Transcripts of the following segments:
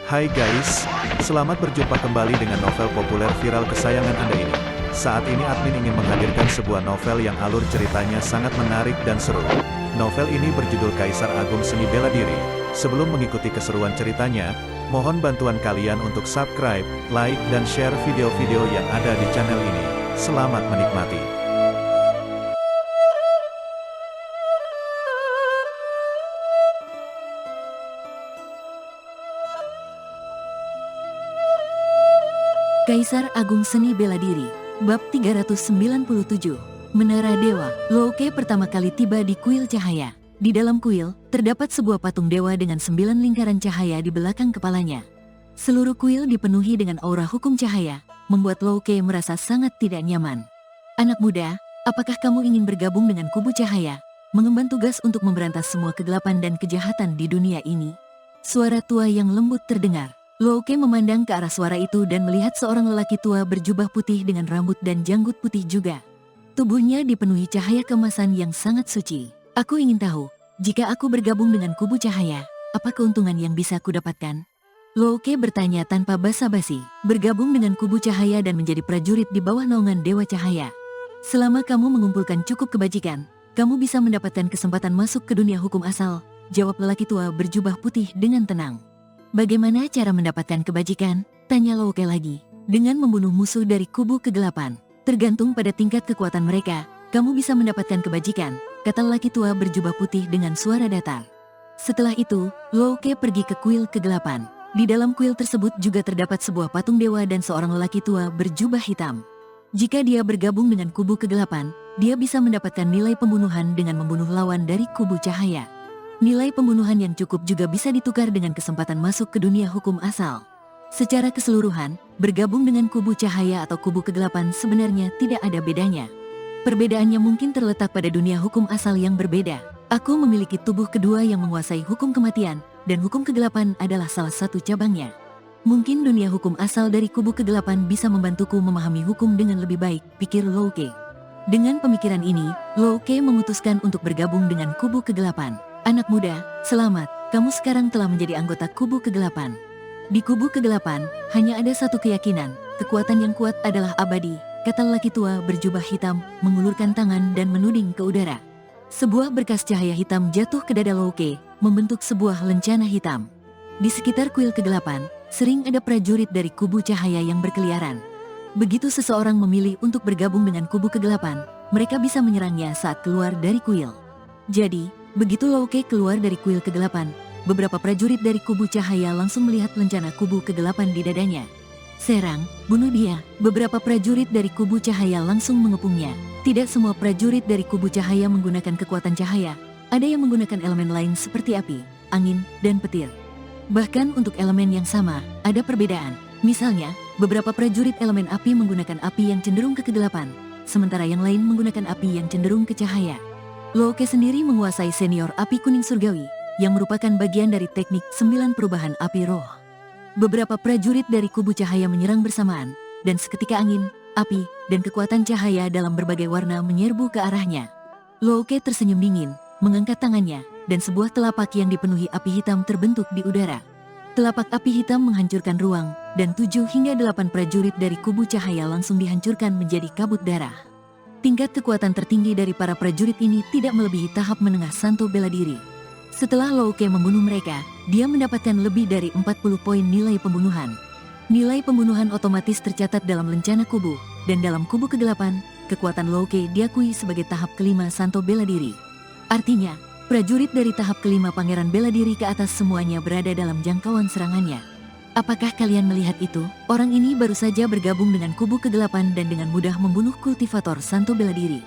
Hai guys, selamat berjumpa kembali dengan novel populer viral kesayangan Anda ini. Saat ini admin ingin menghadirkan sebuah novel yang alur ceritanya sangat menarik dan seru. Novel ini berjudul Kaisar Agung Seni Bela Diri. Sebelum mengikuti keseruan ceritanya, mohon bantuan kalian untuk subscribe, like, dan share video-video yang ada di channel ini. Selamat menikmati. Kaisar Agung Seni Bela Diri, Bab 397, Menara Dewa. Louke pertama kali tiba di kuil cahaya. Di dalam kuil, terdapat sebuah patung dewa dengan 9 lingkaran cahaya di belakang kepalanya. Seluruh kuil dipenuhi dengan aura hukum cahaya, membuat Louke merasa sangat tidak nyaman. Anak muda, apakah kamu ingin bergabung dengan kubu cahaya, mengemban tugas untuk memberantas semua kegelapan dan kejahatan di dunia ini? Suara tua yang lembut terdengar. Louke memandang ke arah suara itu dan melihat seorang lelaki tua berjubah putih dengan rambut dan janggut putih juga. Tubuhnya dipenuhi cahaya keemasan yang sangat suci. Aku ingin tahu, jika aku bergabung dengan kubu cahaya, apa keuntungan yang bisa kudapatkan? Louke bertanya tanpa basa-basi. Bergabung dengan kubu cahaya dan menjadi prajurit di bawah naungan Dewa Cahaya. Selama kamu mengumpulkan cukup kebajikan, kamu bisa mendapatkan kesempatan masuk ke dunia hukum asal, jawab lelaki tua berjubah putih dengan tenang. Bagaimana cara mendapatkan kebajikan? Tanya Louke lagi. Dengan membunuh musuh dari kubu kegelapan. Tergantung pada tingkat kekuatan mereka, kamu bisa mendapatkan kebajikan, kata lelaki tua berjubah putih dengan suara datar. Setelah itu, Louke pergi ke kuil kegelapan. Di dalam kuil tersebut juga terdapat sebuah patung dewa dan seorang lelaki tua berjubah hitam. Jika dia bergabung dengan kubu kegelapan, dia bisa mendapatkan nilai pembunuhan dengan membunuh lawan dari kubu cahaya. Nilai pembunuhan yang cukup juga bisa ditukar dengan kesempatan masuk ke dunia hukum asal. Secara keseluruhan, bergabung dengan kubu cahaya atau kubu kegelapan sebenarnya tidak ada bedanya. Perbedaannya mungkin terletak pada dunia hukum asal yang berbeda. Aku memiliki tubuh kedua yang menguasai hukum kematian, dan hukum kegelapan adalah salah satu cabangnya. Mungkin dunia hukum asal dari kubu kegelapan bisa membantuku memahami hukum dengan lebih baik, pikir Louke. Dengan pemikiran ini, Louke memutuskan untuk bergabung dengan kubu kegelapan. Anak muda, selamat, kamu sekarang telah menjadi anggota kubu kegelapan. Di kubu kegelapan, hanya ada satu keyakinan, kekuatan yang kuat adalah abadi, kata lelaki tua berjubah hitam, mengulurkan tangan dan menuding ke udara. Sebuah berkas cahaya hitam jatuh ke dada Louke, membentuk sebuah lencana hitam. Di sekitar kuil kegelapan, sering ada prajurit dari kubu cahaya yang berkeliaran. Begitu seseorang memilih untuk bergabung dengan kubu kegelapan, mereka bisa menyerangnya saat keluar dari kuil. Jadi, begitu Louke keluar dari kuil kegelapan, beberapa prajurit dari kubu cahaya langsung melihat lencana kubu kegelapan di dadanya. Serang, bunuh dia. Beberapa prajurit dari kubu cahaya langsung mengepungnya. Tidak semua prajurit dari kubu cahaya menggunakan kekuatan cahaya. Ada yang menggunakan elemen lain seperti api, angin, dan petir. Bahkan untuk elemen yang sama, ada perbedaan. Misalnya, beberapa prajurit elemen api menggunakan api yang cenderung ke kegelapan, sementara yang lain menggunakan api yang cenderung ke cahaya. Louke sendiri menguasai senior api kuning surgawi, yang merupakan bagian dari teknik 9 perubahan api roh. Beberapa prajurit dari kubu cahaya menyerang bersamaan, dan seketika angin, api, dan kekuatan cahaya dalam berbagai warna menyerbu ke arahnya. Louke tersenyum dingin, mengangkat tangannya, dan sebuah telapak yang dipenuhi api hitam terbentuk di udara. Telapak api hitam menghancurkan ruang, dan 7 hingga 8 prajurit dari kubu cahaya langsung dihancurkan menjadi kabut darah. Tingkat kekuatan tertinggi dari para prajurit ini tidak melebihi tahap menengah santo bela diri. Setelah Louke membunuh mereka, dia mendapatkan lebih dari 40 poin nilai pembunuhan. Nilai pembunuhan otomatis tercatat dalam lencana kubu, dan dalam kubu kegelapan, kekuatan Louke diakui sebagai tahap kelima santo bela diri. Artinya, prajurit dari tahap kelima pangeran bela diri ke atas semuanya berada dalam jangkauan serangannya. Apakah kalian melihat itu? Orang ini baru saja bergabung dengan kubu kegelapan dan dengan mudah membunuh kultivator santo bela diri.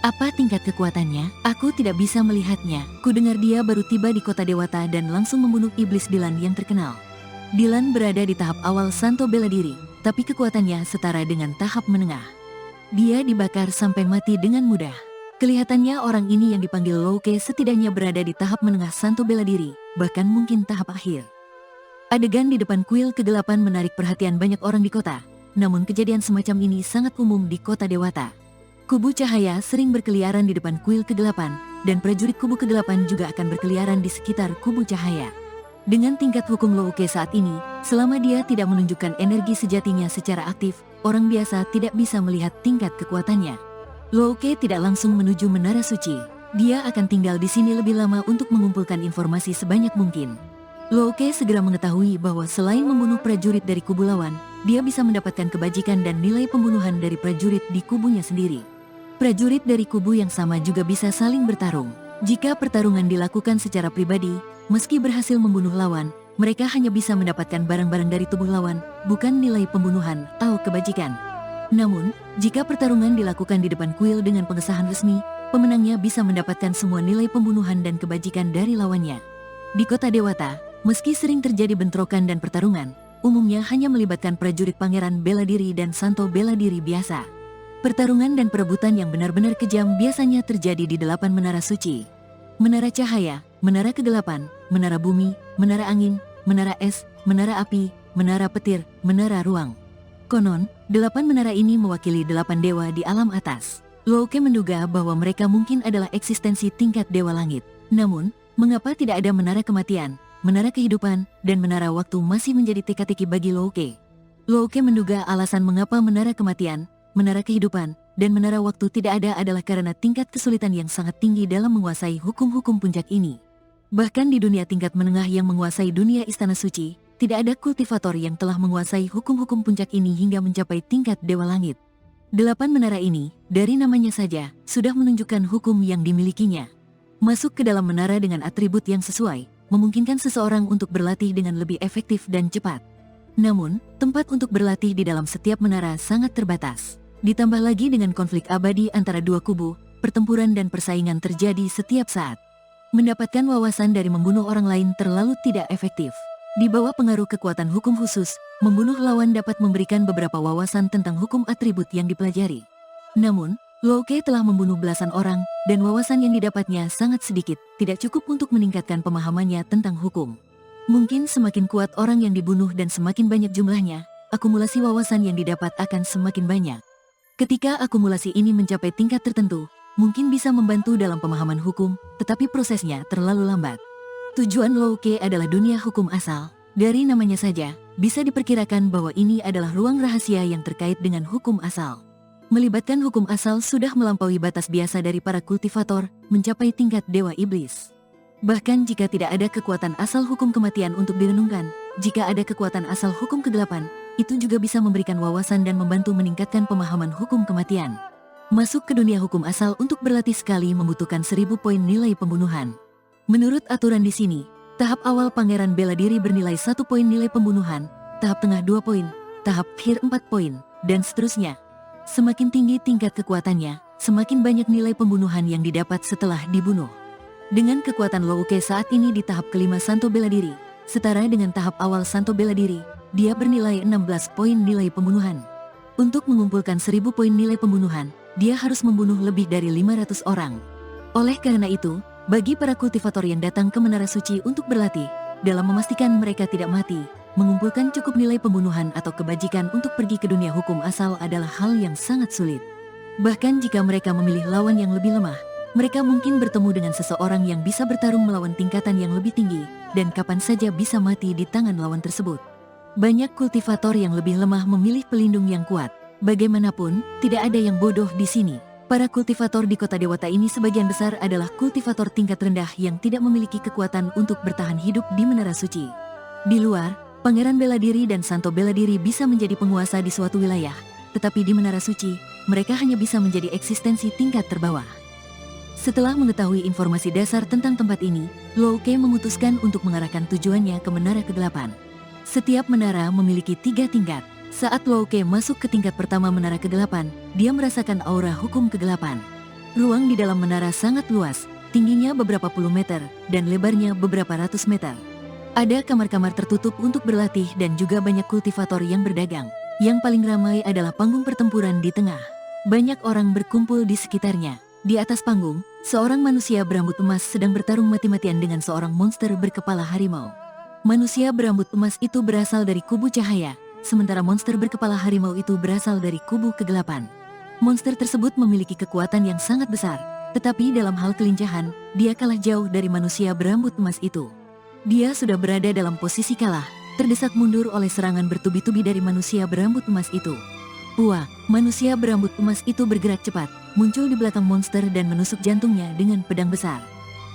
Apa tingkat kekuatannya? Aku tidak bisa melihatnya. Kudengar dia baru tiba di kota Dewata dan langsung membunuh iblis Dylan yang terkenal. Dylan berada di tahap awal santo bela diri, tapi kekuatannya setara dengan tahap menengah. Dia dibakar sampai mati dengan mudah. Kelihatannya orang ini yang dipanggil Louke setidaknya berada di tahap menengah santo bela diri, bahkan mungkin tahap akhir. Adegan di depan kuil kegelapan menarik perhatian banyak orang di kota, namun kejadian semacam ini sangat umum di kota Dewata. Kubu cahaya sering berkeliaran di depan kuil kegelapan, dan prajurit kubu kegelapan juga akan berkeliaran di sekitar kubu cahaya. Dengan tingkat hukum Louke saat ini, selama dia tidak menunjukkan energi sejatinya secara aktif, orang biasa tidak bisa melihat tingkat kekuatannya. Louke tidak langsung menuju Menara Suci. Dia akan tinggal di sini lebih lama untuk mengumpulkan informasi sebanyak mungkin. Louke segera mengetahui bahwa selain membunuh prajurit dari kubu lawan, dia bisa mendapatkan kebajikan dan nilai pembunuhan dari prajurit di kubunya sendiri. Prajurit dari kubu yang sama juga bisa saling bertarung. Jika pertarungan dilakukan secara pribadi, meski berhasil membunuh lawan, mereka hanya bisa mendapatkan barang-barang dari tubuh lawan, bukan nilai pembunuhan atau kebajikan. Namun, jika pertarungan dilakukan di depan kuil dengan pengesahan resmi, pemenangnya bisa mendapatkan semua nilai pembunuhan dan kebajikan dari lawannya. Di kota Dewata, meski sering terjadi bentrokan dan pertarungan, umumnya hanya melibatkan prajurit Pangeran Bela Diri dan Santo Bela Diri biasa. Pertarungan dan perebutan yang benar-benar kejam biasanya terjadi di 8 menara suci. Menara cahaya, menara kegelapan, menara bumi, menara angin, menara es, menara api, menara petir, menara ruang. Konon, 8 menara ini mewakili 8 dewa di alam atas. Louke menduga bahwa mereka mungkin adalah eksistensi tingkat dewa langit. Namun, mengapa tidak ada menara kematian, menara kehidupan, dan menara waktu masih menjadi teka-teki bagi Louke? Louke menduga alasan mengapa menara kematian, menara kehidupan, dan menara waktu tidak ada adalah karena tingkat kesulitan yang sangat tinggi dalam menguasai hukum-hukum puncak ini. Bahkan di dunia tingkat menengah yang menguasai dunia istana suci, tidak ada kultivator yang telah menguasai hukum-hukum puncak ini hingga mencapai tingkat dewa langit. 8 menara ini, dari namanya saja, sudah menunjukkan hukum yang dimilikinya. Masuk ke dalam menara dengan atribut yang sesuai, memungkinkan seseorang untuk berlatih dengan lebih efektif dan cepat. Namun, tempat untuk berlatih di dalam setiap menara sangat terbatas. Ditambah lagi dengan konflik abadi antara dua kubu, pertempuran dan persaingan terjadi setiap saat. Mendapatkan wawasan dari membunuh orang lain terlalu tidak efektif. Di bawah pengaruh kekuatan hukum khusus, membunuh lawan dapat memberikan beberapa wawasan tentang hukum atribut yang dipelajari. Namun, Louke telah membunuh belasan orang, dan wawasan yang didapatnya sangat sedikit, tidak cukup untuk meningkatkan pemahamannya tentang hukum. Mungkin semakin kuat orang yang dibunuh dan semakin banyak jumlahnya, akumulasi wawasan yang didapat akan semakin banyak. Ketika akumulasi ini mencapai tingkat tertentu, mungkin bisa membantu dalam pemahaman hukum, tetapi prosesnya terlalu lambat. Tujuan Louke adalah dunia hukum asal. Dari namanya saja, bisa diperkirakan bahwa ini adalah ruang rahasia yang terkait dengan hukum asal. Melibatkan hukum asal sudah melampaui batas biasa dari para kultivator, mencapai tingkat dewa iblis. Bahkan jika tidak ada kekuatan asal hukum kematian untuk direnungkan, jika ada kekuatan asal hukum kegelapan, itu juga bisa memberikan wawasan dan membantu meningkatkan pemahaman hukum kematian. Masuk ke dunia hukum asal untuk berlatih sekali membutuhkan 1000 poin nilai pembunuhan. Menurut aturan di sini, tahap awal Pangeran Bela Diri bernilai 1 poin nilai pembunuhan, tahap tengah 2 poin, tahap akhir 4 poin, dan seterusnya. Semakin tinggi tingkat kekuatannya, semakin banyak nilai pembunuhan yang didapat setelah dibunuh. Dengan kekuatan Louke saat ini di tahap kelima Santo Bela Diri, setara dengan tahap awal Santo Bela Diri, dia bernilai 16 poin nilai pembunuhan. Untuk mengumpulkan 1000 poin nilai pembunuhan, dia harus membunuh lebih dari 500 orang. Oleh karena itu, bagi para kultivator yang datang ke Menara Suci untuk berlatih, dalam memastikan mereka tidak mati, mengumpulkan cukup nilai pembunuhan atau kebajikan untuk pergi ke dunia hukum asal adalah hal yang sangat sulit. Bahkan jika mereka memilih lawan yang lebih lemah, mereka mungkin bertemu dengan seseorang yang bisa bertarung melawan tingkatan yang lebih tinggi, dan kapan saja bisa mati di tangan lawan tersebut. Banyak kultivator yang lebih lemah memilih pelindung yang kuat. Bagaimanapun, tidak ada yang bodoh di sini. Para kultivator di kota Dewata ini sebagian besar adalah kultivator tingkat rendah yang tidak memiliki kekuatan untuk bertahan hidup di Menara Suci. Di luar, Pangeran Bela Diri dan Santo Bela Diri bisa menjadi penguasa di suatu wilayah, tetapi di Menara Suci, mereka hanya bisa menjadi eksistensi tingkat terbawah. Setelah mengetahui informasi dasar tentang tempat ini, Louke memutuskan untuk mengarahkan tujuannya ke Menara Kegelapan. Setiap menara memiliki 3 tingkat. Saat Louke masuk ke tingkat pertama Menara Kegelapan, dia merasakan aura hukum kegelapan. Ruang di dalam menara sangat luas, tingginya beberapa puluh meter, dan lebarnya beberapa ratus meter. Ada kamar-kamar tertutup untuk berlatih dan juga banyak kultivator yang berdagang. Yang paling ramai adalah panggung pertempuran di tengah. Banyak orang berkumpul di sekitarnya. Di atas panggung, seorang manusia berambut emas sedang bertarung mati-matian dengan seorang monster berkepala harimau. Manusia berambut emas itu berasal dari kubu cahaya, sementara monster berkepala harimau itu berasal dari kubu kegelapan. Monster tersebut memiliki kekuatan yang sangat besar, tetapi dalam hal kelincahan, dia kalah jauh dari manusia berambut emas itu. Dia sudah berada dalam posisi kalah, terdesak mundur oleh serangan bertubi-tubi dari manusia berambut emas itu. Wah, manusia berambut emas itu bergerak cepat, muncul di belakang monster dan menusuk jantungnya dengan pedang besar.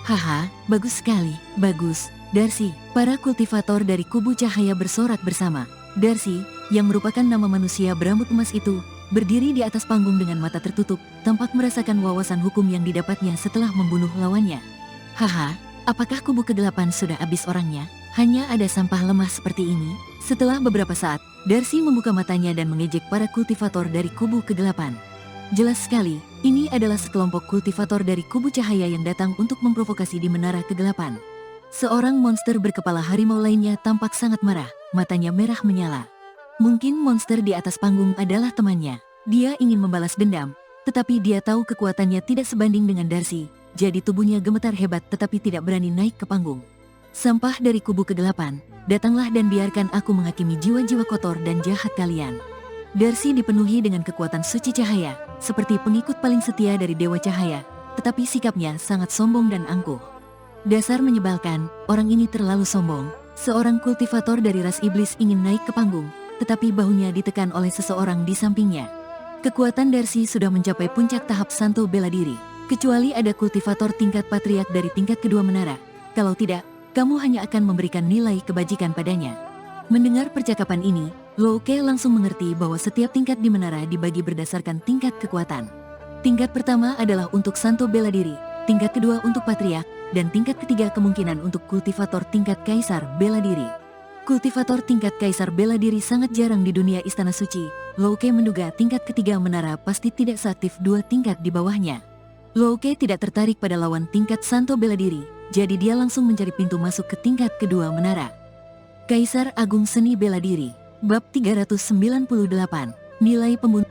Haha, bagus sekali, bagus. Darcy, para kultivator dari kubu cahaya bersorak bersama. Darcy, yang merupakan nama manusia berambut emas itu, berdiri di atas panggung dengan mata tertutup, tampak merasakan wawasan hukum yang didapatnya setelah membunuh lawannya. Haha, apakah kubu kegelapan sudah habis orangnya? Hanya ada sampah lemah seperti ini. Setelah beberapa saat, Darcy membuka matanya dan mengejek para kultivator dari kubu kegelapan. Jelas sekali, ini adalah sekelompok kultivator dari kubu cahaya yang datang untuk memprovokasi di menara kegelapan. Seorang monster berkepala harimau lainnya tampak sangat marah, matanya merah menyala. Mungkin monster di atas panggung adalah temannya. Dia ingin membalas dendam, tetapi dia tahu kekuatannya tidak sebanding dengan Darcy, jadi tubuhnya gemetar hebat tetapi tidak berani naik ke panggung. Sampah dari kubu kegelapan, datanglah dan biarkan aku menghakimi jiwa-jiwa kotor dan jahat kalian. Darcy dipenuhi dengan kekuatan suci cahaya, seperti pengikut paling setia dari Dewa Cahaya, tetapi sikapnya sangat sombong dan angkuh. Dasar menyebalkan, orang ini terlalu sombong. Seorang kultivator dari ras iblis ingin naik ke panggung, tetapi bahunya ditekan oleh seseorang di sampingnya. Kekuatan Darcy sudah mencapai puncak tahap Santo Bela Diri, kecuali ada kultivator tingkat patriark dari tingkat kedua menara. Kalau tidak, kamu hanya akan memberikan nilai kebajikan padanya. Mendengar percakapan ini, Loke langsung mengerti bahwa setiap tingkat di menara dibagi berdasarkan tingkat kekuatan. Tingkat pertama adalah untuk Santo Bela Diri, tingkat kedua untuk Patriark, dan tingkat ketiga kemungkinan untuk kultivator tingkat Kaisar Bela Diri. Kultivator tingkat Kaisar Bela Diri sangat jarang di dunia Istana Suci. Loke menduga tingkat ketiga menara pasti tidak seaktif dua tingkat di bawahnya. Loke tidak tertarik pada lawan tingkat Santo Bela Diri, jadi dia langsung mencari pintu masuk ke tingkat kedua menara. Kaisar Agung Seni Bela Diri, Bab 398, Nilai Pembunuh.